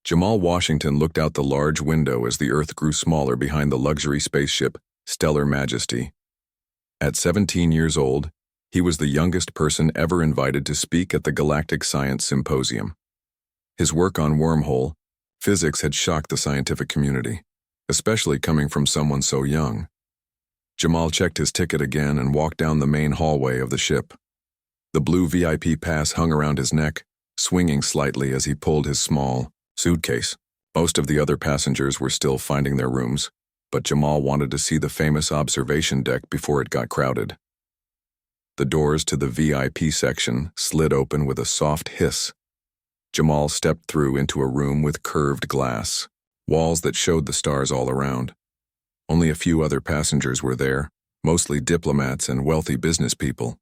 Jamal Washington looked out the large window as the Earth grew smaller behind the luxury spaceship, Stellar Majesty. At 17 years old, he was the youngest person ever invited to speak at the Galactic Science Symposium. His work on wormhole physics had shocked the scientific community, especially coming from someone so young. Jamal checked his ticket again and walked down the main hallway of the ship. The blue VIP pass hung around his neck, swinging slightly as he pulled his small suitcase. Most of the other passengers were still finding their rooms, but Jamal wanted to see the famous observation deck before it got crowded. The doors to the VIP section slid open with a soft hiss. Jamal stepped through into a room with curved glass, walls that showed the stars all around. Only a few other passengers were there, mostly diplomats and wealthy business people.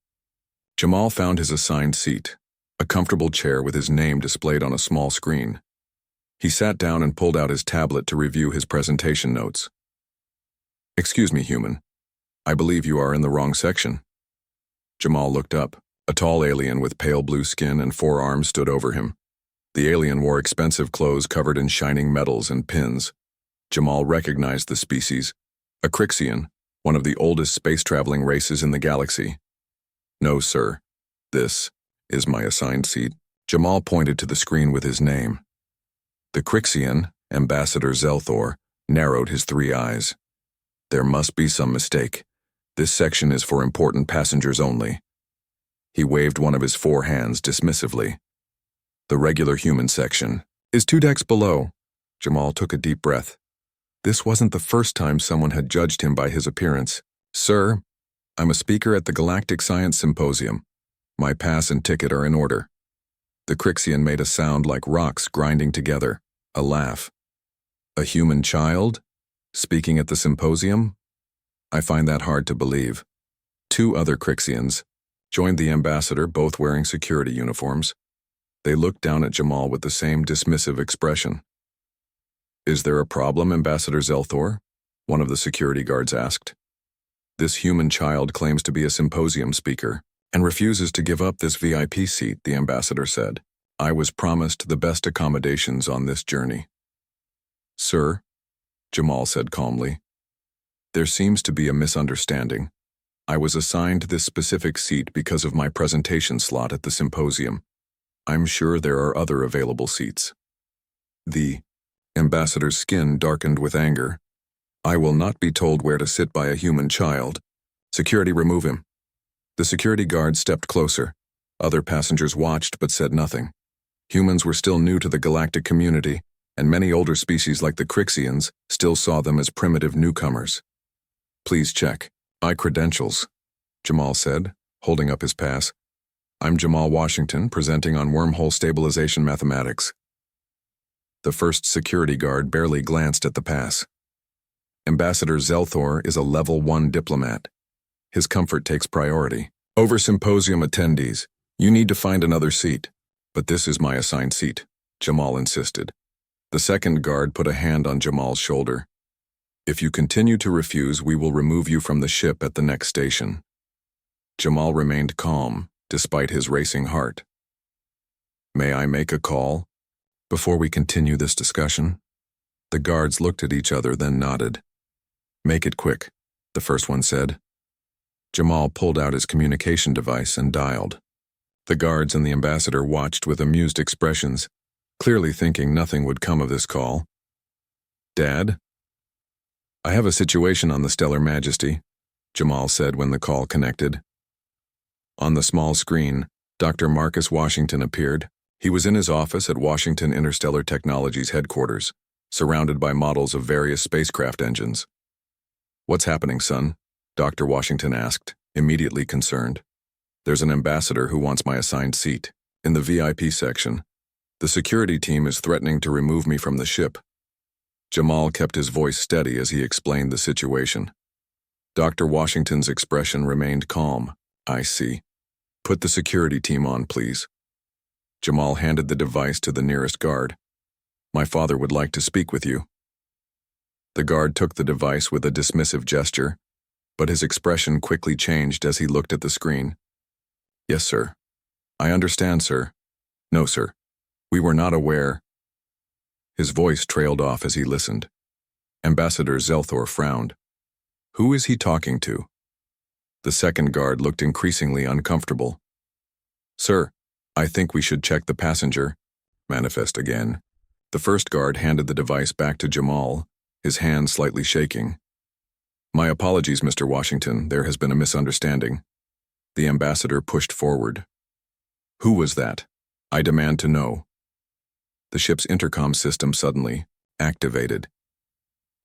Jamal found his assigned seat, a comfortable chair with his name displayed on a small screen. He sat down and pulled out his tablet to review his presentation notes. "Excuse me, human. I believe you are in the wrong section." Jamal looked up. A tall alien with pale blue skin and 4 arms stood over him. The alien wore expensive clothes covered in shining metals and pins. Jamal recognized the species, a Crixian, one of the oldest space-traveling races in the galaxy. "No, sir. This is my assigned seat." Jamal pointed to the screen with his name. The Crixian, Ambassador Zelthor, narrowed his 3 eyes. "There must be some mistake. This section is for important passengers only." He waved one of his 4 hands dismissively. "The regular human section is 2 decks below." Jamal took a deep breath. This wasn't the first time someone had judged him by his appearance. "Sir, I'm a speaker at the Galactic Science Symposium. My pass and ticket are in order." The Crixian made a sound like rocks grinding together, a laugh. "A human child? Speaking at the symposium? I find that hard to believe." 2 other Crixians joined the ambassador, both wearing security uniforms. They looked down at Jamal with the same dismissive expression. "Is there a problem, Ambassador Zelthor?" one of the security guards asked. "This human child claims to be a symposium speaker and refuses to give up this VIP seat," the ambassador said. "I was promised the best accommodations on this journey." "Sir," Jamal said calmly, "there seems to be a misunderstanding. I was assigned this specific seat because of my presentation slot at the symposium. I'm sure there are other available seats." The ambassador's skin darkened with anger. "I will not be told where to sit by a human child. Security, remove him." The security guard stepped closer. Other passengers watched but said nothing. Humans were still new to the galactic community, and many older species like the Crixians still saw them as primitive newcomers. "Please check my credentials," Jamal said, holding up his pass. "I'm Jamal Washington, presenting on wormhole stabilization mathematics." The first security guard barely glanced at the pass. "Ambassador Zelthor is a level 1 diplomat. His comfort takes priority over symposium attendees. You need to find another seat." "But this is my assigned seat," Jamal insisted. The second guard put a hand on Jamal's shoulder. "If you continue to refuse, we will remove you from the ship at the next station." Jamal remained calm, despite his racing heart. "May I make a call before we continue this discussion?" The guards looked at each other, then nodded. "Make it quick," the first one said. Jamal pulled out his communication device and dialed. The guards and the ambassador watched with amused expressions, clearly thinking nothing would come of this call. "Dad? I have a situation on the Stellar Majesty," Jamal said when the call connected. On the small screen, Dr. Marcus Washington appeared. He was in his office at Washington Interstellar Technologies headquarters, surrounded by models of various spacecraft engines. "What's happening, son?" Dr. Washington asked, immediately concerned. "There's an ambassador who wants my assigned seat in the VIP section. The security team is threatening to remove me from the ship." Jamal kept his voice steady as he explained the situation. Dr. Washington's expression remained calm. "I see. Put the security team on, please." Jamal handed the device to the nearest guard. "My father would like to speak with you." The guard took the device with a dismissive gesture, but his expression quickly changed as he looked at the screen. "Yes, sir. I understand, sir." "No, sir. We were not aware." His voice trailed off as he listened. Ambassador Zelthor frowned. Who is he talking to? The second guard looked increasingly uncomfortable. Sir, I think we should check the passenger. Manifest again. The first guard handed the device back to Jamal, his hand slightly shaking. My apologies, Mr. Washington. There has been a misunderstanding. The ambassador pushed forward. Who was that? I demand to know. The ship's intercom system suddenly activated.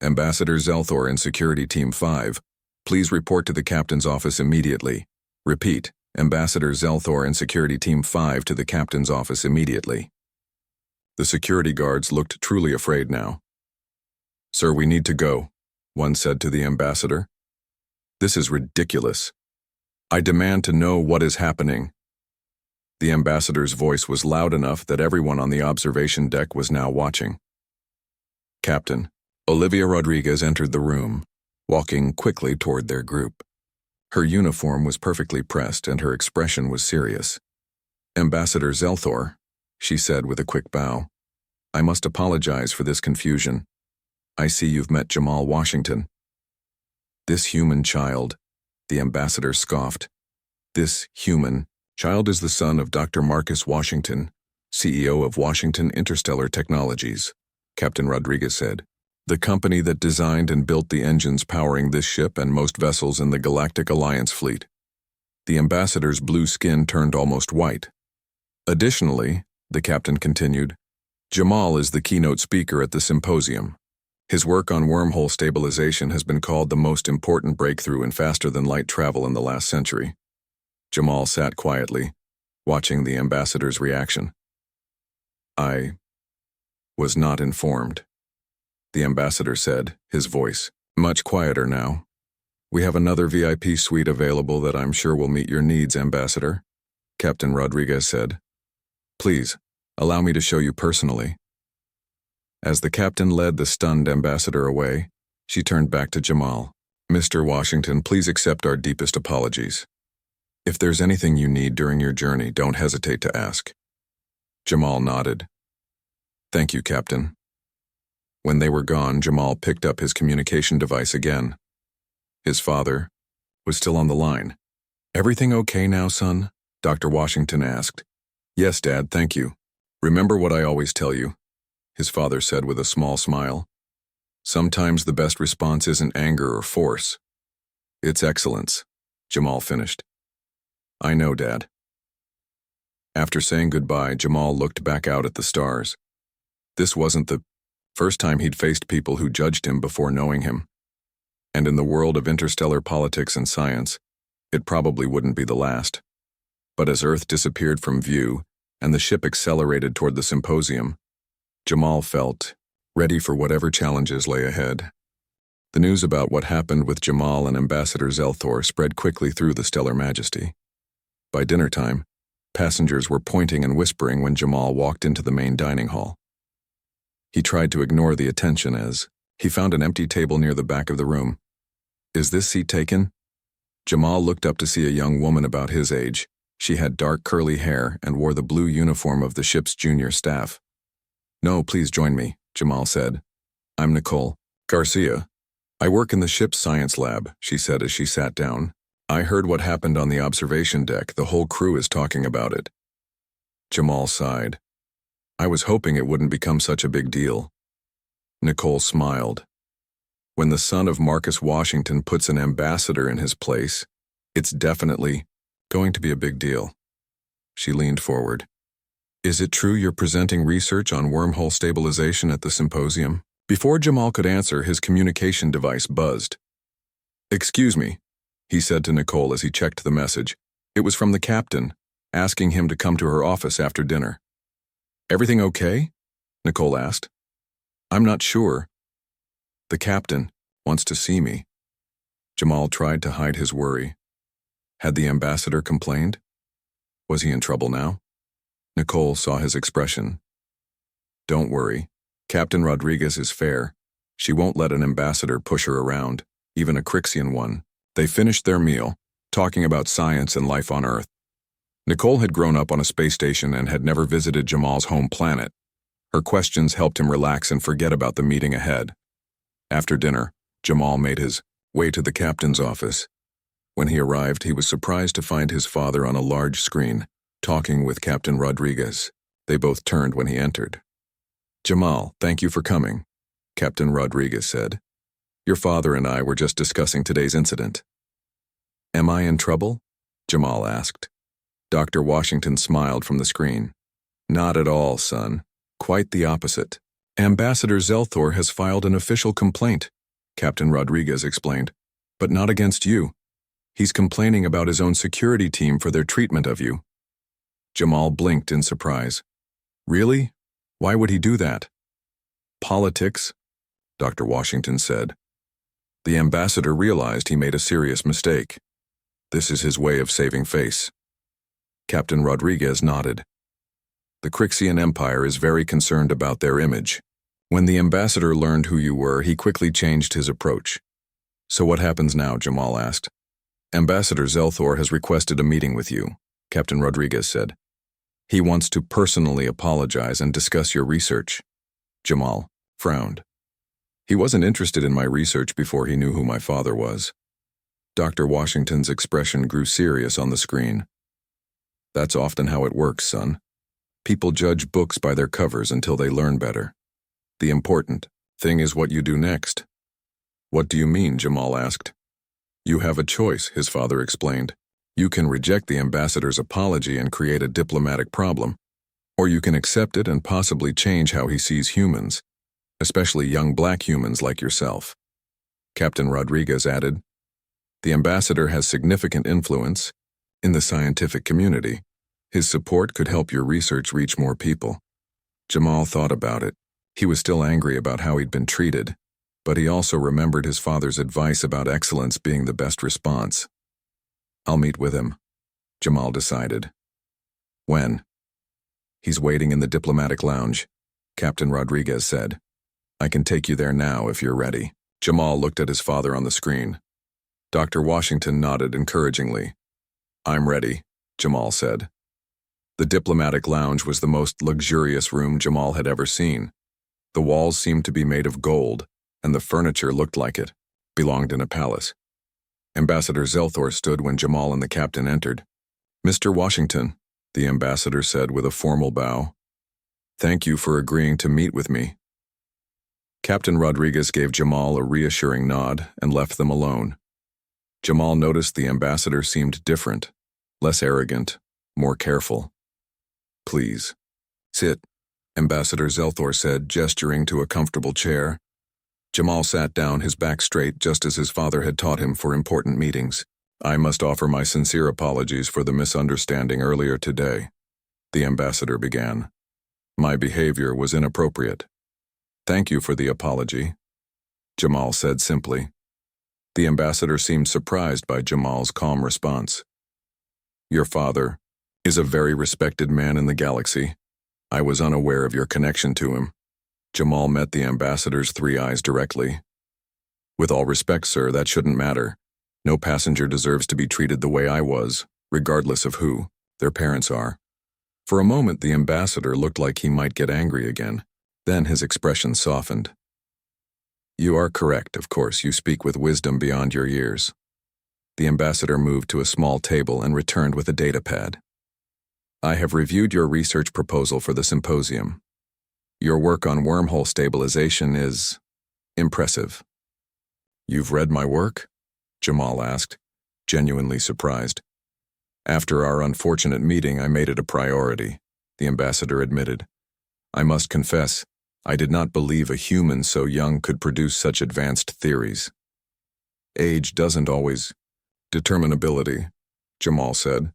Ambassador Zelthor in Security Team 5, please report to the captain's office immediately. Repeat, Ambassador Zelthor in Security Team 5 to the captain's office immediately. The security guards looked truly afraid now. Sir, we need to go, one said to the ambassador. This is ridiculous. I demand to know what is happening. The ambassador's voice was loud enough that everyone on the observation deck was now watching. Captain, Olivia Rodriguez entered the room, walking quickly toward their group. Her uniform was perfectly pressed and her expression was serious. Ambassador Zelthor, she said with a quick bow, I must apologize for this confusion. I see you've met Jamal Washington. This human child, the ambassador scoffed. This human child is the son of Dr. Marcus Washington, CEO of Washington Interstellar Technologies, Captain Rodriguez said. The company that designed and built the engines powering this ship and most vessels in the Galactic Alliance fleet. The ambassador's blue skin turned almost white. Additionally, the captain continued, Jamal is the keynote speaker at the symposium. His work on wormhole stabilization has been called the most important breakthrough in faster-than-light travel in the last century. Jamal sat quietly, watching the ambassador's reaction. I was not informed, the ambassador said, his voice much quieter now. We have another VIP suite available that I'm sure will meet your needs, Ambassador, Captain Rodriguez said. Please, allow me to show you personally. As the captain led the stunned ambassador away, she turned back to Jamal. Mr. Washington, please accept our deepest apologies. If there's anything you need during your journey, don't hesitate to ask. Jamal nodded. Thank you, Captain. When they were gone, Jamal picked up his communication device again. His father was still on the line. Everything okay now, son? Dr. Washington asked. Yes, Dad, thank you. Remember what I always tell you, his father said with a small smile. Sometimes the best response isn't anger or force. It's excellence, Jamal finished. I know, Dad. After saying goodbye, Jamal looked back out at the stars. This wasn't the first time he'd faced people who judged him before knowing him. And in the world of interstellar politics and science, it probably wouldn't be the last. But as Earth disappeared from view and the ship accelerated toward the symposium, Jamal felt ready for whatever challenges lay ahead. The news about what happened with Jamal and Ambassador Zelthor spread quickly through the Stellar Majesty. By dinner time, passengers were pointing and whispering when Jamal walked into the main dining hall. He tried to ignore the attention as he found an empty table near the back of the room. Is this seat taken? Jamal looked up to see a young woman about his age. She had dark curly hair and wore the blue uniform of the ship's junior staff. No, please join me, Jamal said. I'm Nicole Garcia. I work in the ship's science lab, she said as she sat down. I heard what happened on the observation deck. The whole crew is talking about it. Jamal sighed. I was hoping it wouldn't become such a big deal. Nicole smiled. When the son of Marcus Washington puts an ambassador in his place, it's definitely going to be a big deal. She leaned forward. Is it true you're presenting research on wormhole stabilization at the symposium? Before Jamal could answer, his communication device buzzed. Excuse me, he said to Nicole as he checked the message. It was from the captain, asking him to come to her office after dinner. Everything okay? Nicole asked. I'm not sure. The captain wants to see me. Jamal tried to hide his worry. Had the ambassador complained? Was he in trouble now? Nicole saw his expression. Don't worry. Captain Rodriguez is fair. She won't let an ambassador push her around, even a Crixian one. They finished their meal, talking about science and life on Earth. Nicole had grown up on a space station and had never visited Jamal's home planet. Her questions helped him relax and forget about the meeting ahead. After dinner, Jamal made his way to the captain's office. When he arrived, he was surprised to find his father on a large screen, talking with Captain Rodriguez. They both turned when he entered. "Jamal, thank you for coming," Captain Rodriguez said. "Your father and I were just discussing today's incident." "Am I in trouble?" Jamal asked. Dr. Washington smiled from the screen. "Not at all, son. Quite the opposite. Ambassador Zelthor has filed an official complaint," Captain Rodriguez explained, "but not against you. He's complaining about his own security team for their treatment of you." Jamal blinked in surprise. "Really? Why would he do that?" "Politics," Dr. Washington said. The ambassador realized he made a serious mistake. This is his way of saving face. Captain Rodriguez nodded. "The Crixian Empire is very concerned about their image. When the ambassador learned who you were, he quickly changed his approach." "So what happens now?" Jamal asked. "Ambassador Zelthor has requested a meeting with you," Captain Rodriguez said. "He wants to personally apologize and discuss your research." Jamal frowned. "He wasn't interested in my research before he knew who my father was." Dr. Washington's expression grew serious on the screen. "That's often how it works, son. People judge books by their covers until they learn better. The important thing is what you do next." "What do you mean?" Jamal asked. "You have a choice," his father explained. "You can reject the ambassador's apology and create a diplomatic problem, or you can accept it and possibly change how he sees humans, especially young black humans like yourself." Captain Rodriguez added, "The ambassador has significant influence in the scientific community. His support could help your research reach more people." Jamal thought about it. He was still angry about how he'd been treated, but he also remembered his father's advice about excellence being the best response. "I'll meet with him," Jamal decided. "When?" "He's waiting in the diplomatic lounge," Captain Rodriguez said. "I can take you there now if you're ready." Jamal looked at his father on the screen. Dr. Washington nodded encouragingly. "I'm ready," Jamal said. The diplomatic lounge was the most luxurious room Jamal had ever seen. The walls seemed to be made of gold, and the furniture looked like it belonged in a palace. Ambassador Zelthor stood when Jamal and the captain entered. "Mr. Washington," the ambassador said with a formal bow. "Thank you for agreeing to meet with me." Captain Rodriguez gave Jamal a reassuring nod and left them alone. Jamal noticed the ambassador seemed different, less arrogant, more careful. "Please, sit," Ambassador Zelthor said, gesturing to a comfortable chair. Jamal sat down, his back straight, just as his father had taught him for important meetings. "I must offer my sincere apologies for the misunderstanding earlier today," the ambassador began. "My behavior was inappropriate." "Thank you for the apology," Jamal said simply. The ambassador seemed surprised by Jamal's calm response. "Your father is a very respected man in the galaxy. I was unaware of your connection to him." Jamal met the ambassador's three eyes directly. "With all respect, sir, that shouldn't matter. No passenger deserves to be treated the way I was, regardless of who their parents are." For a moment, the ambassador looked like he might get angry again. Then his expression softened. "You are correct, of course. You speak with wisdom beyond your years." The ambassador moved to a small table and returned with a data pad. "I have reviewed your research proposal for the symposium. Your work on wormhole stabilization is impressive." "You've read my work?" Jamal asked, genuinely surprised. "After our unfortunate meeting, I made it a priority," the ambassador admitted. "I must confess, I did not believe a human so young could produce such advanced theories." "Age doesn't always determine ability," Jamal said.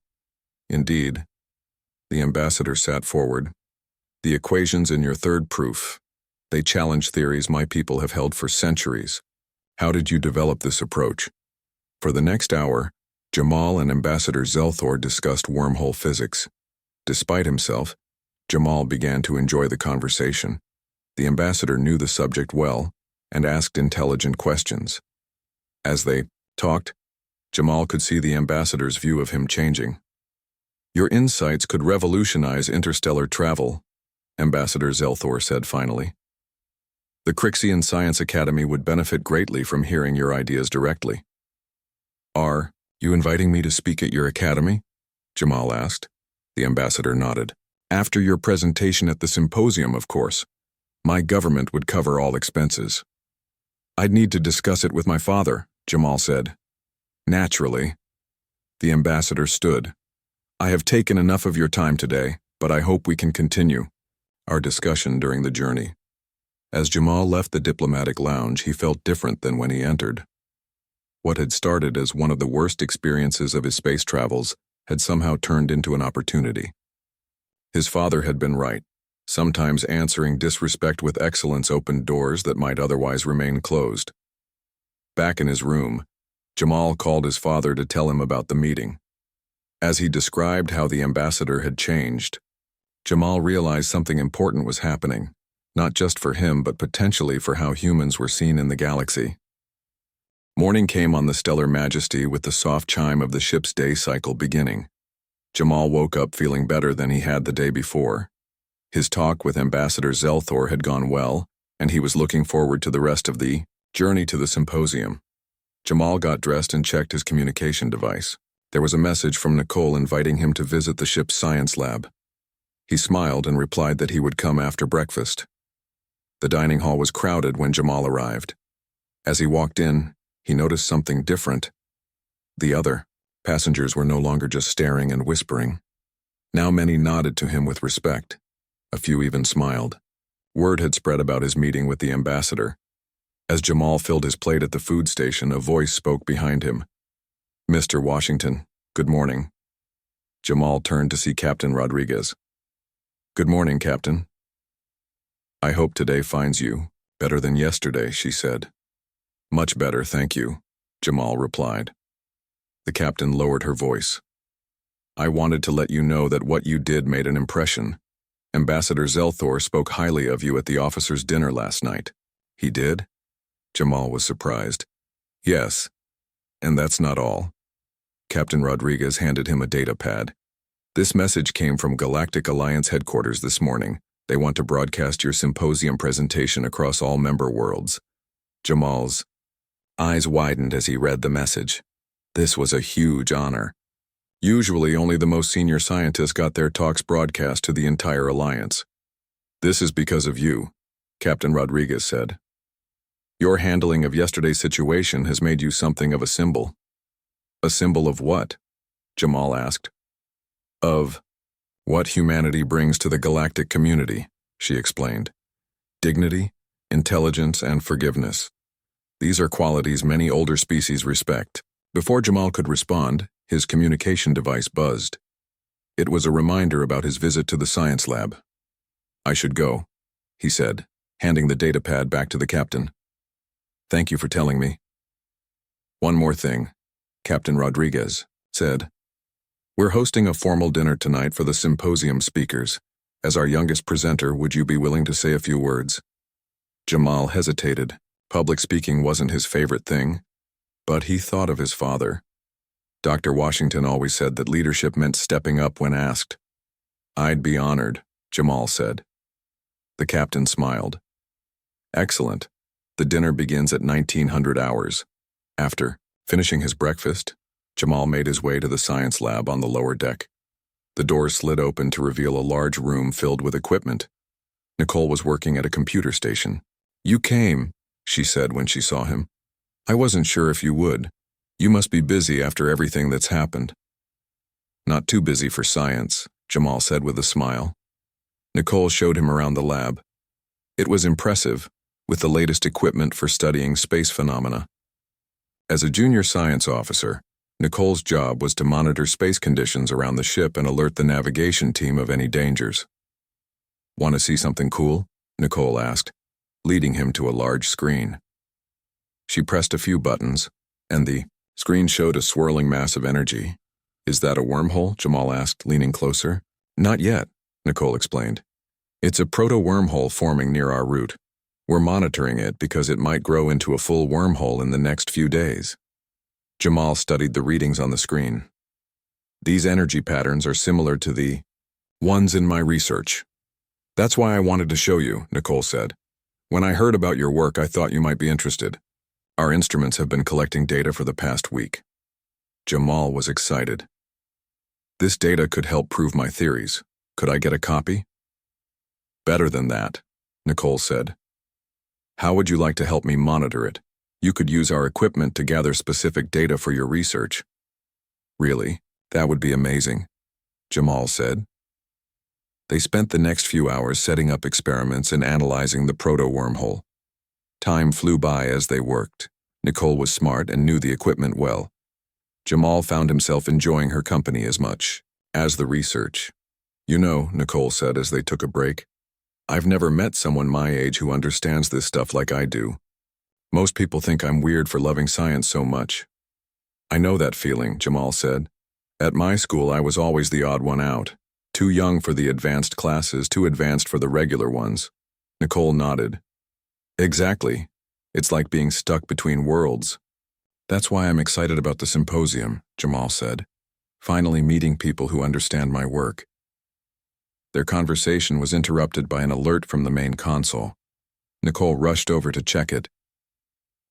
"Indeed." The ambassador sat forward. "The equations in your third proof, they challenge theories my people have held for centuries. How did you develop this approach?" For the next hour, Jamal and Ambassador Zelthor discussed wormhole physics. Despite himself, Jamal began to enjoy the conversation. The ambassador knew the subject well and asked intelligent questions. As they talked, Jamal could see the ambassador's view of him changing. "Your insights could revolutionize interstellar travel Ambassador Zelthor said finally. The Crixian Science Academy would benefit greatly from hearing your ideas directly. Are you inviting me to speak at your academy? Jamal asked. The ambassador nodded. After your presentation at the symposium, of course. My government would cover all expenses. I'd need to discuss it with my father, Jamal said. Naturally. The ambassador stood. I have taken enough of your time today, but I hope we can continue our discussion during the journey. As Jamal left the diplomatic lounge, he felt different than when he entered. What had started as one of the worst experiences of his space travels had somehow turned into an opportunity. His father had been right. Sometimes answering disrespect with excellence opened doors that might otherwise remain closed. Back in his room, Jamal called his father to tell him about the meeting. As he described how the ambassador had changed, Jamal realized something important was happening, not just for him but potentially for how humans were seen in the galaxy. Morning came on the Stellar Majesty with the soft chime of the ship's day cycle beginning. Jamal woke up feeling better than he had the day before. His talk with Ambassador Zelthor had gone well, and he was looking forward to the rest of the journey to the symposium. Jamal got dressed and checked his communication device. There was a message from Nicole inviting him to visit the ship's science lab. He smiled and replied that he would come after breakfast. The dining hall was crowded when Jamal arrived. As he walked in, he noticed something different. The other passengers were no longer just staring and whispering. Now many nodded to him with respect. A few even smiled. Word had spread about his meeting with the ambassador. As Jamal filled his plate at the food station, a voice spoke behind him. Mr. Washington, good morning. Jamal turned to see Captain Rodriguez. Good morning, Captain. I hope today finds you better than yesterday, she said. Much better, thank you, Jamal replied. The captain lowered her voice. I wanted to let you know that what you did made an impression. Ambassador Zelthor spoke highly of you at the officers' dinner last night. He did? Jamal was surprised. Yes, and that's not all. Captain Rodriguez handed him a data pad. This message came from Galactic Alliance headquarters this morning. They want to broadcast your symposium presentation across all member worlds. Jamal's eyes widened as he read the message. This was a huge honor. Usually only the most senior scientists got their talks broadcast to the entire alliance. This is because of you, Captain Rodriguez said. Your handling of yesterday's situation has made you something of a symbol. A symbol of what? Jamal asked. Of what humanity brings to the galactic community, she explained. Dignity, intelligence, and forgiveness. These are qualities many older species respect. Before Jamal could respond, his communication device buzzed. It was a reminder about his visit to the science lab. I should go, he said, handing the data pad back to the captain. Thank you for telling me. One more thing, Captain Rodriguez said. We're hosting a formal dinner tonight for the symposium speakers. As our youngest presenter, would you be willing to say a few words? Jamal hesitated. Public speaking wasn't his favorite thing, but he thought of his father. Dr. Washington always said that leadership meant stepping up when asked. I'd be honored, Jamal said. The captain smiled. Excellent. The dinner begins at 1900 hours. After finishing his breakfast, Jamal made his way to the science lab on the lower deck. The doors slid open to reveal a large room filled with equipment. Nicole was working at a computer station. You came, she said when she saw him. I wasn't sure if you would. You must be busy after everything that's happened. Not too busy for science, Jamal said with a smile. Nicole showed him around the lab. It was impressive, with the latest equipment for studying space phenomena. As a junior science officer, Nicole's job was to monitor space conditions around the ship and alert the navigation team of any dangers. Want to see something cool? Nicole asked, leading him to a large screen. She pressed a few buttons, and the screen showed a swirling mass of energy. Is that a wormhole? Jamal asked, leaning closer. Not yet, Nicole explained. It's a proto-wormhole forming near our route. We're monitoring it because it might grow into a full wormhole in the next few days. Jamal studied the readings on the screen. These energy patterns are similar to the ones in my research. That's why I wanted to show you, Nicole said. When I heard about your work, I thought you might be interested. Our instruments have been collecting data for the past week. Jamal was excited. This data could help prove my theories. Could I get a copy? Better than that, Nicole said. How would you like to help me monitor it? You could use our equipment to gather specific data for your research. Really? That would be amazing, Jamal said. They spent the next few hours setting up experiments and analyzing the proto-wormhole. Time flew by as they worked. Nicole was smart and knew the equipment well. Jamal found himself enjoying her company as much as the research. You know, Nicole said as they took a break, I've never met someone my age who understands this stuff like I do. Most people think I'm weird for loving science so much. I know that feeling, Jamal said. At my school, I was always the odd one out. Too young for the advanced classes, too advanced for the regular ones. Nicole nodded. Exactly. It's like being stuck between worlds. That's why I'm excited about the symposium, Jamal said. Finally meeting people who understand my work. Their conversation was interrupted by an alert from the main console. Nicole rushed over to check it.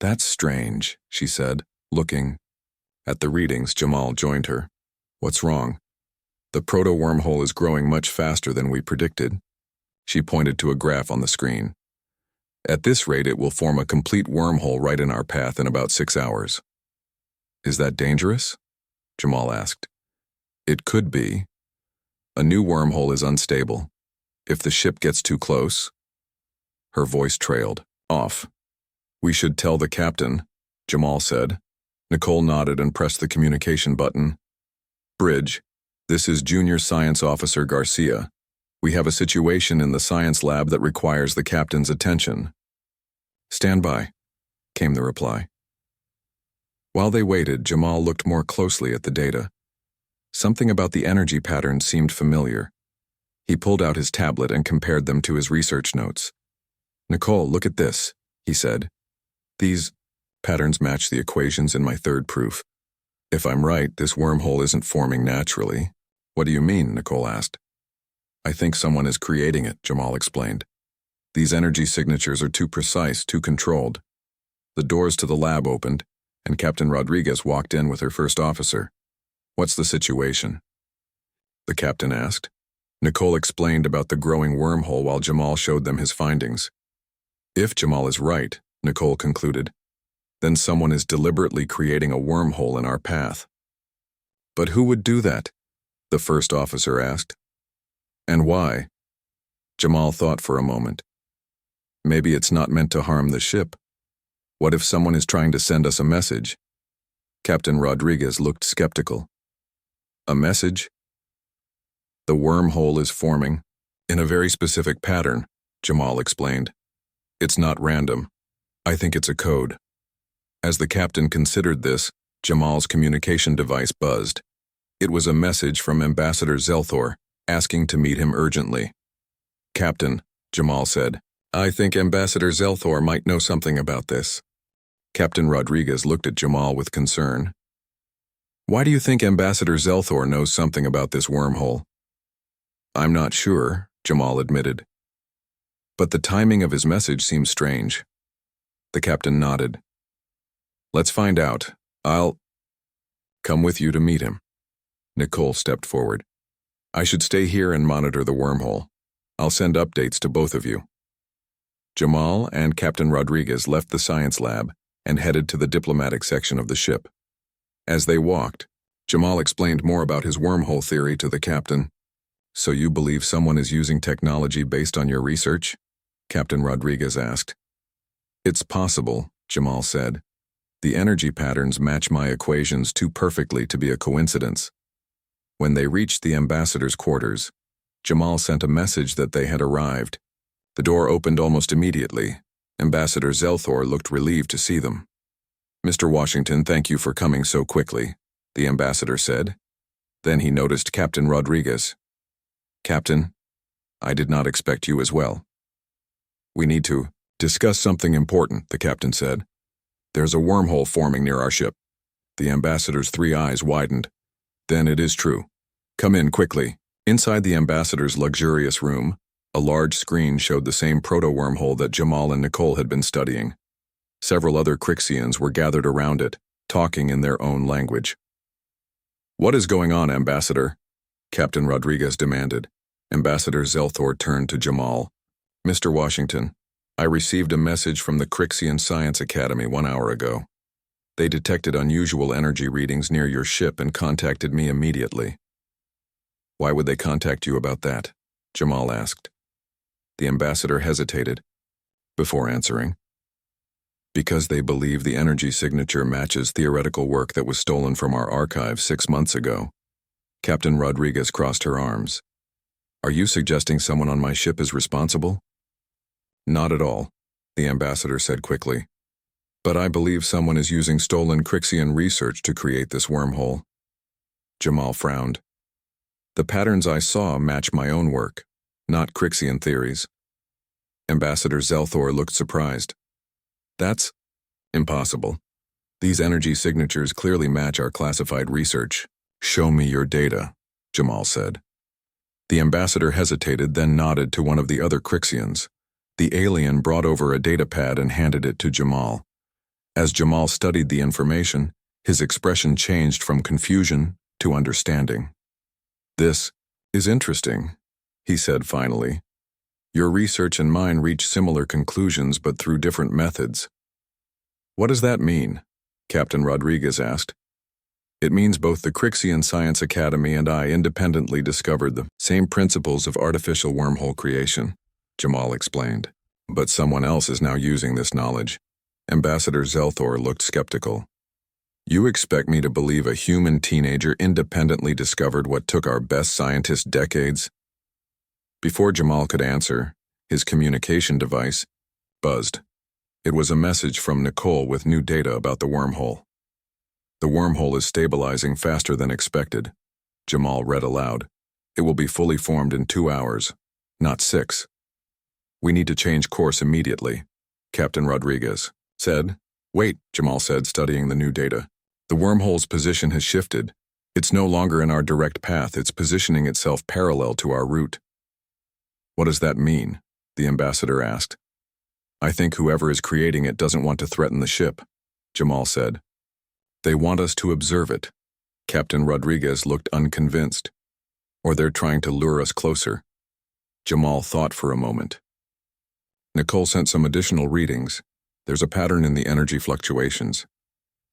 That's strange, she said, looking. At the readings, Jamal joined her. What's wrong? The proto-wormhole is growing much faster than we predicted. She pointed to a graph on the screen. At this rate, it will form a complete wormhole right in our path in about 6 hours. Is that dangerous? Jamal asked. It could be. A new wormhole is unstable. If the ship gets too close... Her voice trailed off. We should tell the captain, Jamal said. Nicole nodded and pressed the communication button. Bridge, this is Junior Science Officer Garcia. We have a situation in the science lab that requires the captain's attention. Stand by, came the reply. While they waited, Jamal looked more closely at the data. Something about the energy patterns seemed familiar. He pulled out his tablet and compared them to his research notes. Nicole, look at this, he said. These patterns match the equations in my third proof. If I'm right, this wormhole isn't forming naturally. What do you mean? Nicole asked. I think someone is creating it, Jamal explained. These energy signatures are too precise, too controlled. The doors to the lab opened, and Captain Rodriguez walked in with her first officer. What's the situation? The captain asked. Nicole explained about the growing wormhole while Jamal showed them his findings. If Jamal is right, Nicole concluded, then someone is deliberately creating a wormhole in our path. But who would do that? The first officer asked. And why? Jamal thought for a moment. Maybe it's not meant to harm the ship. What if someone is trying to send us a message? Captain Rodriguez looked skeptical. A message? The wormhole is forming in a very specific pattern, Jamal explained. It's not random. I think it's a code. As the captain considered this, Jamal's communication device buzzed. It was a message from Ambassador Zelthor, asking to meet him urgently. Captain, Jamal said, I think Ambassador Zelthor might know something about this. Captain Rodriguez looked at Jamal with concern. Why do you think Ambassador Zelthor knows something about this wormhole? I'm not sure, Jamal admitted. But the timing of his message seems strange. The captain nodded. Let's find out. I'll come with you to meet him. Nicole stepped forward. I should stay here and monitor the wormhole. I'll send updates to both of you. Jamal and Captain Rodriguez left the science lab and headed to the diplomatic section of the ship. As they walked, Jamal explained more about his wormhole theory to the captain. So you believe someone is using technology based on your research? Captain Rodriguez asked. It's possible, Jamal said. The energy patterns match my equations too perfectly to be a coincidence. When they reached the ambassador's quarters, Jamal sent a message that they had arrived. The door opened almost immediately. Ambassador Zelthor looked relieved to see them. Mr. Washington, thank you for coming so quickly, the ambassador said. Then he noticed Captain Rodriguez. Captain, I did not expect you as well. We need to discuss something important, the captain said. There's a wormhole forming near our ship. The ambassador's 3 eyes widened. Then it is true. Come in quickly. Inside the ambassador's luxurious room, A large screen showed the same proto-wormhole that Jamal and Nicole had been studying. Several other Crixians were gathered around it, talking in their own language. "What is going on, Ambassador?" Captain Rodriguez demanded. Ambassador Zelthor turned to Jamal. "Mr. Washington, I received a message from the Crixian Science Academy 1 hour ago. They detected unusual energy readings near your ship and contacted me immediately." "Why would they contact you about that?" Jamal asked. The ambassador hesitated before answering. "Because they believe the energy signature matches theoretical work that was stolen from our archive 6 months ago." Captain Rodriguez crossed her arms. "Are you suggesting someone on my ship is responsible?" "Not at all," the ambassador said quickly. "But I believe someone is using stolen Crixian research to create this wormhole." Jamal frowned. "The patterns I saw match my own work, not Crixian theories." Ambassador Zelthor looked surprised. "That's impossible. These energy signatures clearly match our classified research." "Show me your data," Jamal said. The ambassador hesitated, then nodded to one of the other Crixians. The alien brought over a data pad and handed it to Jamal. As Jamal studied the information, his expression changed from confusion to understanding. "This is interesting," he said finally. "Your research and mine reach similar conclusions but through different methods." "What does that mean?" Captain Rodriguez asked. "It means both the Crixian Science Academy and I independently discovered the same principles of artificial wormhole creation," Jamal explained. "But someone else is now using this knowledge." Ambassador Zelthor looked skeptical. "You expect me to believe a human teenager independently discovered what took our best scientists decades?" Before Jamal could answer, his communication device buzzed. It was a message from Nicole with new data about the wormhole. "The wormhole is stabilizing faster than expected," Jamal read aloud. "It will be fully formed in 2 hours, not 6. We need to change course immediately," Captain Rodriguez said. "Wait," Jamal said, studying the new data. "The wormhole's position has shifted. It's no longer in our direct path, it's positioning itself parallel to our route." "What does that mean?" the ambassador asked. "I think whoever is creating it doesn't want to threaten the ship," Jamal said. "They want us to observe it." Captain Rodriguez looked unconvinced. "Or they're trying to lure us closer." Jamal thought for a moment. "Nicole sent some additional readings. There's a pattern in the energy fluctuations."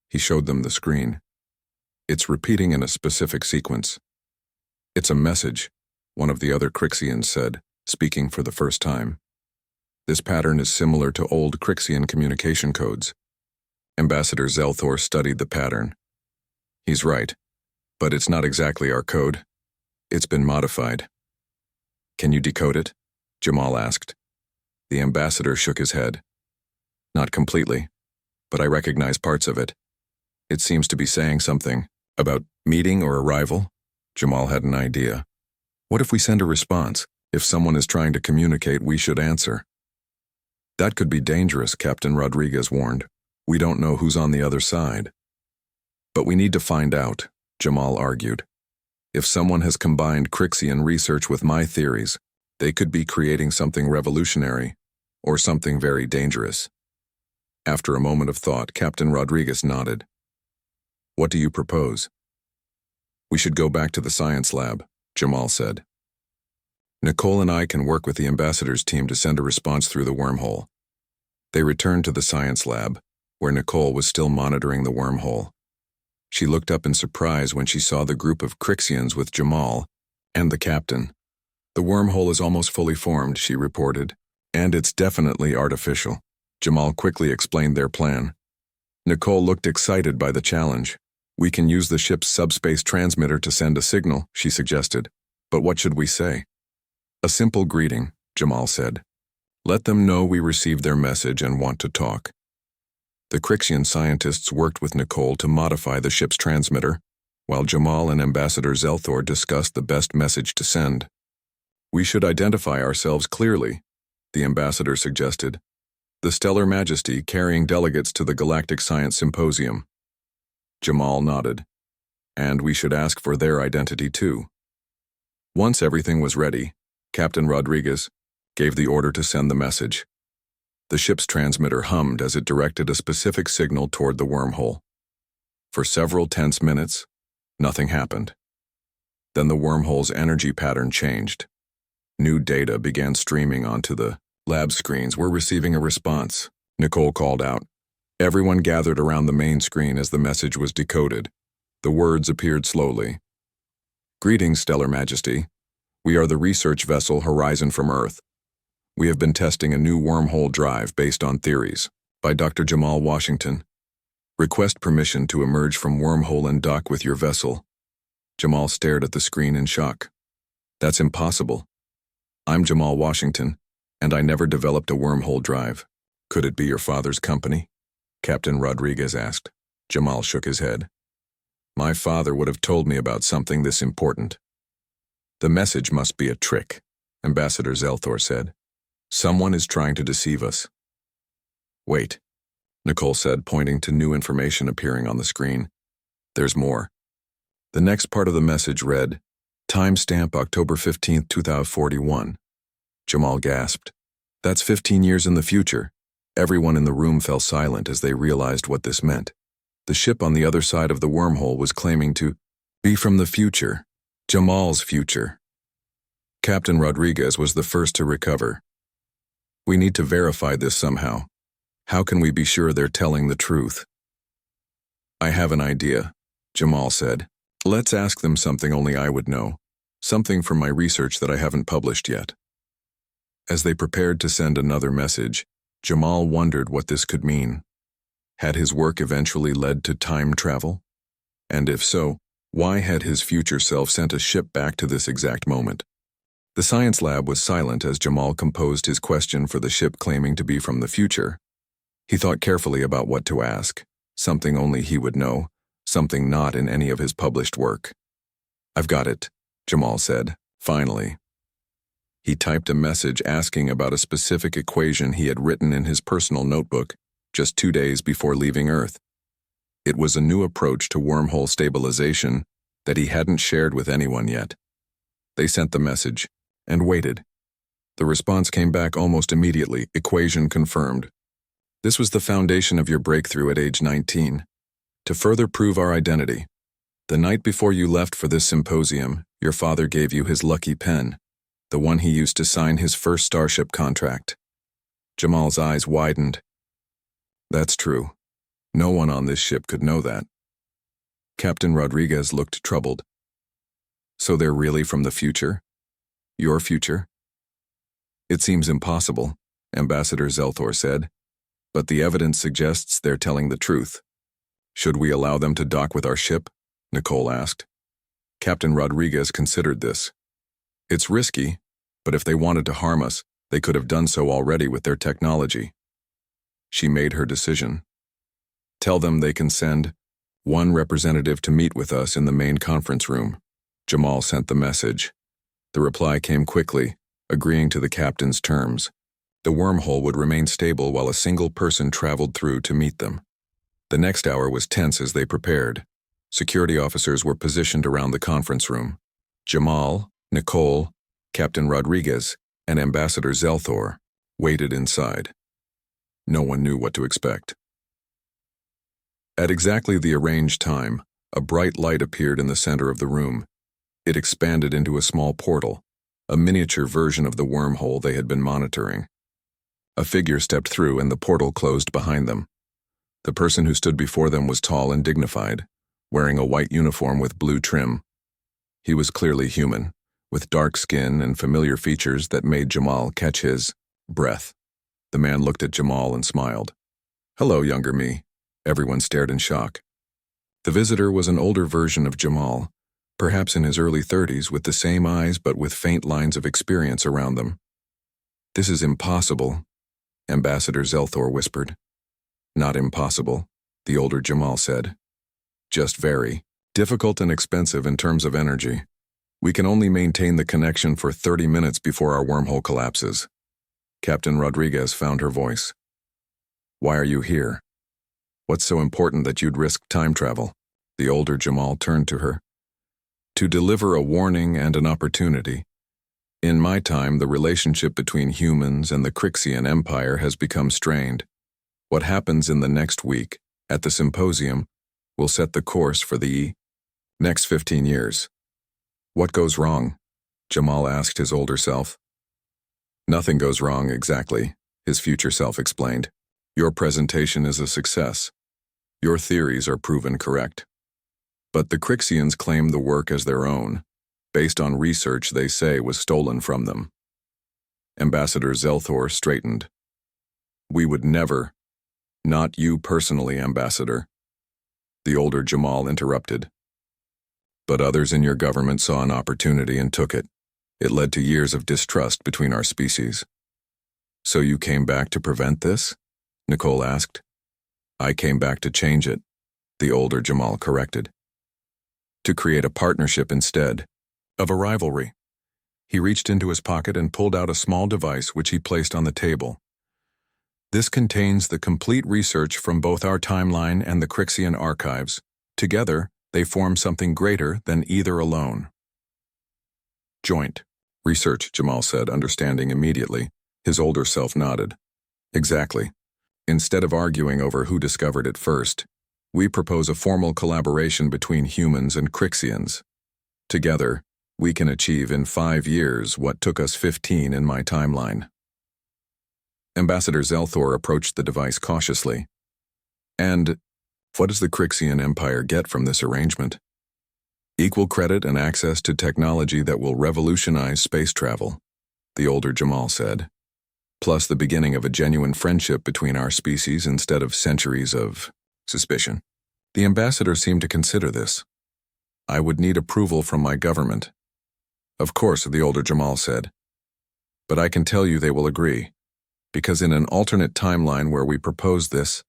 He showed them the screen. "It's repeating in a specific sequence." "It's a message," one of the other Crixians said, speaking for the first time. "This pattern is similar to old Crixian communication codes." Ambassador Zelthor studied the pattern. "He's right, but it's not exactly our code. It's been modified." "Can you decode it?" Jamal asked. The ambassador shook his head. "Not completely, but I recognize parts of it. It seems to be saying something about meeting or arrival." Jamal had an idea. "What if we send a response? If someone is trying to communicate, we should answer." "That could be dangerous," Captain Rodriguez warned. "We don't know who's on the other side." "But we need to find out," Jamal argued. "If someone has combined Crixian research with my theories, they could be creating something revolutionary or something very dangerous." After a moment of thought, Captain Rodriguez nodded. "What do you propose?" "We should go back to the science lab," Jamal said. "Nicole and I can work with the ambassador's team to send a response through the wormhole." They returned to the science lab, where Nicole was still monitoring the wormhole. She looked up in surprise when she saw the group of Crixians with Jamal and the captain. "The wormhole is almost fully formed," she reported, "and it's definitely artificial." Jamal quickly explained their plan. Nicole looked excited by the challenge. "We can use the ship's subspace transmitter to send a signal," she suggested. "But what should we say?" "A simple greeting," Jamal said. "Let them know we received their message and want to talk." The Crixian scientists worked with Nicole to modify the ship's transmitter, while Jamal and Ambassador Zelthor discussed the best message to send. "We should identify ourselves clearly," the ambassador suggested. "The Stellar Majesty carrying delegates to the Galactic Science Symposium." Jamal nodded. "And we should ask for their identity too." Once everything was ready, Captain Rodriguez gave the order to send the message. The ship's transmitter hummed as it directed a specific signal toward the wormhole. For several tense minutes, nothing happened. Then the wormhole's energy pattern changed. New data began streaming onto the lab screens. We're receiving a response, Nicole called out. Everyone gathered around the main screen as the message was decoded. The words appeared slowly. Greetings, Stellar Majesty. We are the research vessel Horizon from Earth. We have been testing a new wormhole drive based on theories by Dr. Jamal Washington. Request permission to emerge from wormhole and dock with your vessel. Jamal stared at the screen in shock. That's impossible. I'm Jamal Washington, and I never developed a wormhole drive. Could it be your father's company? Captain Rodriguez asked. Jamal shook his head. My father would have told me about something this important. The message must be a trick, Ambassador Zelthor said. Someone is trying to deceive us. Wait, Nicole said, pointing to new information appearing on the screen. There's more. The next part of the message read, Timestamp October 15, 2041. Jamal gasped. That's 15 years in the future. Everyone in the room fell silent as they realized what this meant. The ship on the other side of the wormhole was claiming to be from the future, Jamal's future. Captain Rodriguez was the first to recover. We need to verify this somehow. How can we be sure they're telling the truth? I have an idea, Jamal said. Let's ask them something only I would know, something from my research that I haven't published yet. As they prepared to send another message, Jamal wondered what this could mean. Had his work eventually led to time travel? And if so, why had his future self sent a ship back to this exact moment? The science lab was silent as Jamal composed his question for the ship claiming to be from the future. He thought carefully about what to ask, something only he would know, something not in any of his published work. I've got it, Jamal said, finally. He typed a message asking about a specific equation he had written in his personal notebook just 2 days before leaving Earth. It was a new approach to wormhole stabilization that he hadn't shared with anyone yet. They sent the message and waited. The response came back almost immediately, equation confirmed. This was the foundation of your breakthrough at age 19. To further prove our identity, the night before you left for this symposium, your father gave you his lucky pen, the one he used to sign his first Starship contract. Jamal's eyes widened. That's true. No one on this ship could know that. Captain Rodriguez looked troubled. So they're really from the future? Your future? It seems impossible, Ambassador Zelthor said, but the evidence suggests they're telling the truth. Should we allow them to dock with our ship? Nicole asked. Captain Rodriguez considered this. It's risky, but if they wanted to harm us, they could have done so already with their technology. She made her decision. Tell them they can send one representative to meet with us in the main conference room. Jamal sent the message. The reply came quickly, agreeing to the captain's terms. The wormhole would remain stable while a single person traveled through to meet them. The next hour was tense as they prepared. Security officers were positioned around the conference room. Jamal, Nicole, Captain Rodriguez, and Ambassador Zelthor waited inside. No one knew what to expect. At exactly the arranged time, a bright light appeared in the center of the room. It expanded into a small portal, a miniature version of the wormhole they had been monitoring. A figure stepped through and the portal closed behind them. The person who stood before them was tall and dignified, wearing a white uniform with blue trim. He was clearly human, with dark skin and familiar features that made Jamal catch his breath. The man looked at Jamal and smiled. Hello, younger me. Everyone stared in shock. The visitor was an older version of Jamal, perhaps in his early 30s, with the same eyes but with faint lines of experience around them. This is impossible, Ambassador Zelthor whispered. Not impossible, the older Jamal said. Just very difficult and expensive in terms of energy. We can only maintain the connection for 30 minutes before our wormhole collapses. Captain Rodriguez found her voice. Why are you here? What's so important that you'd risk time travel? The older Jamal turned to her. To deliver a warning and an opportunity. In my time, the relationship between humans and the Crixian Empire has become strained. What happens in the next week, at the symposium, will set the course for the next 15 years. What goes wrong? Jamal asked his older self. Nothing goes wrong exactly, his future self explained. Your presentation is a success. Your theories are proven correct. But the Crixians claim the work as their own, based on research they say was stolen from them. Ambassador Zelthor straightened. We would never. Not you personally, Ambassador. The older Jamal interrupted. But others in your government saw an opportunity and took it. It led to years of distrust between our species. So you came back to prevent this? Nicole asked. I came back to change it, the older Jamal corrected. To create a partnership instead of a rivalry. He reached into his pocket and pulled out a small device which he placed on the table. This contains the complete research from both our timeline and the Crixian archives. Together, they form something greater than either alone. Joint research, Jamal said, understanding immediately. His older self nodded. Exactly. Instead of arguing over who discovered it first, we propose a formal collaboration between humans and Crixians. Together, we can achieve in 5 years what took us 15 in my timeline. Ambassador Zelthor approached the device cautiously. And what does the Crixian Empire get from this arrangement? Equal credit and access to technology that will revolutionize space travel, the older Jamal said. Plus the beginning of a genuine friendship between our species instead of centuries of suspicion. The ambassador seemed to consider this. I would need approval from my government. Of course, the older Jamal said. But I can tell you they will agree, because in an alternate timeline where we proposed this,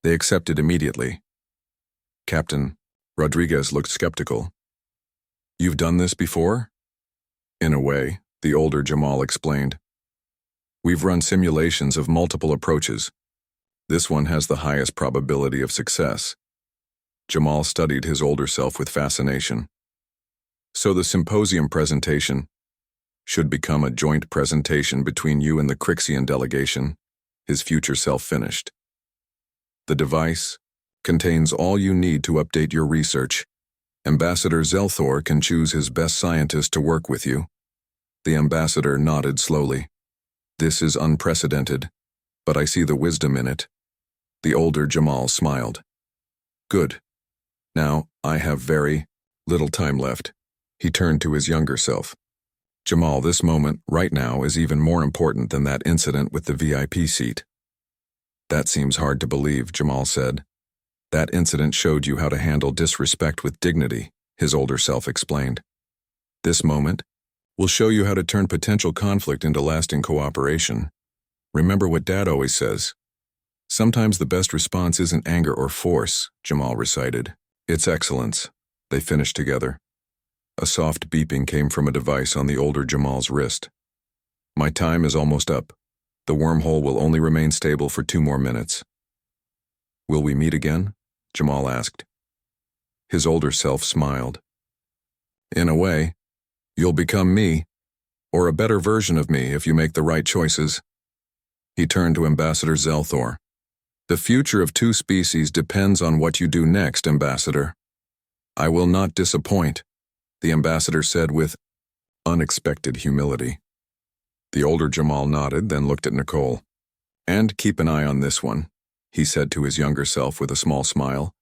they accepted immediately. Captain Rodriguez looked skeptical. You've done this before? In a way, the older Jamal explained. We've run simulations of multiple approaches. This one has the highest probability of success. Jamal studied his older self with fascination. So the symposium presentation should become a joint presentation between you and the Crixian delegation, his future self finished. The device contains all you need to update your research. Ambassador Zelthor can choose his best scientist to work with you. The ambassador nodded slowly. This is unprecedented, but I see the wisdom in it. The older Jamal smiled. Good. Now, I have very little time left. He turned to his younger self. Jamal, this moment, right now, is even more important than that incident with the VIP seat. That seems hard to believe, Jamal said. That incident showed you how to handle disrespect with dignity, his older self explained. This moment will show you how to turn potential conflict into lasting cooperation. Remember what Dad always says. Sometimes the best response isn't anger or force, Jamal recited. It's excellence. They finished together. A soft beeping came from a device on the older Jamal's wrist. My time is almost up. The wormhole will only remain stable for 2 more minutes. Will we meet again? Jamal asked. His older self smiled. In a way, you'll become me, or a better version of me if you make the right choices. He turned to Ambassador Zelthor. The future of 2 species depends on what you do next, Ambassador. I will not disappoint, the ambassador said with unexpected humility. The older Jamal nodded, then looked at Nicole. And keep an eye on this one, he said to his younger self with a small smile.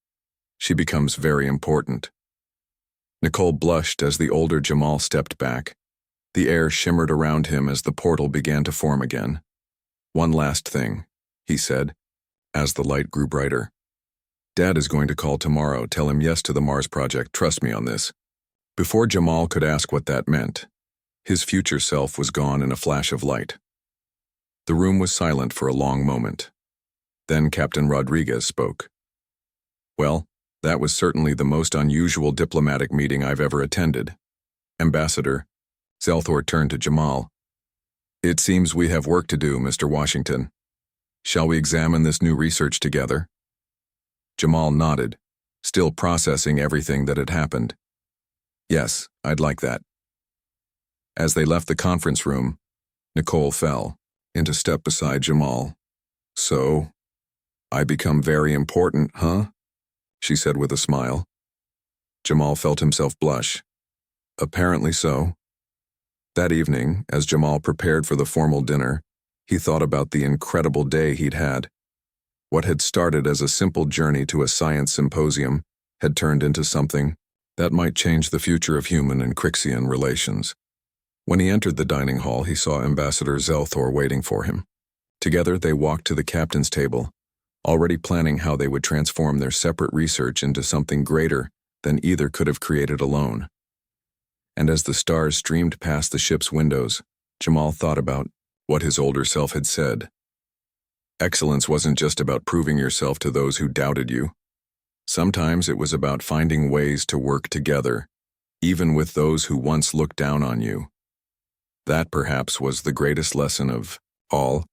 She becomes very important. Nicole blushed as the older Jamal stepped back. The air shimmered around him as the portal began to form again. One last thing, he said, as the light grew brighter. Dad is going to call tomorrow. Tell him yes to the Mars project. Trust me on this. Before Jamal could ask what that meant, his future self was gone in a flash of light. The room was silent for a long moment. Then Captain Rodriguez spoke. Well, that was certainly the most unusual diplomatic meeting I've ever attended. Ambassador, Zelthor turned to Jamal. It seems we have work to do, Mr. Washington. Shall we examine this new research together? Jamal nodded, still processing everything that had happened. Yes, I'd like that. As they left the conference room, Nicole fell into step beside Jamal. "So, I become very important, huh?" she said with a smile. Jamal felt himself blush. Apparently so. That evening, as Jamal prepared for the formal dinner, he thought about the incredible day he'd had. What had started as a simple journey to a science symposium had turned into something that might change the future of human and Crixian relations. When he entered the dining hall, he saw Ambassador Zelthor waiting for him. Together, they walked to the captain's table, already planning how they would transform their separate research into something greater than either could have created alone. And as the stars streamed past the ship's windows, Jamal thought about what his older self had said. Excellence wasn't just about proving yourself to those who doubted you. Sometimes it was about finding ways to work together, even with those who once looked down on you. That perhaps was the greatest lesson of all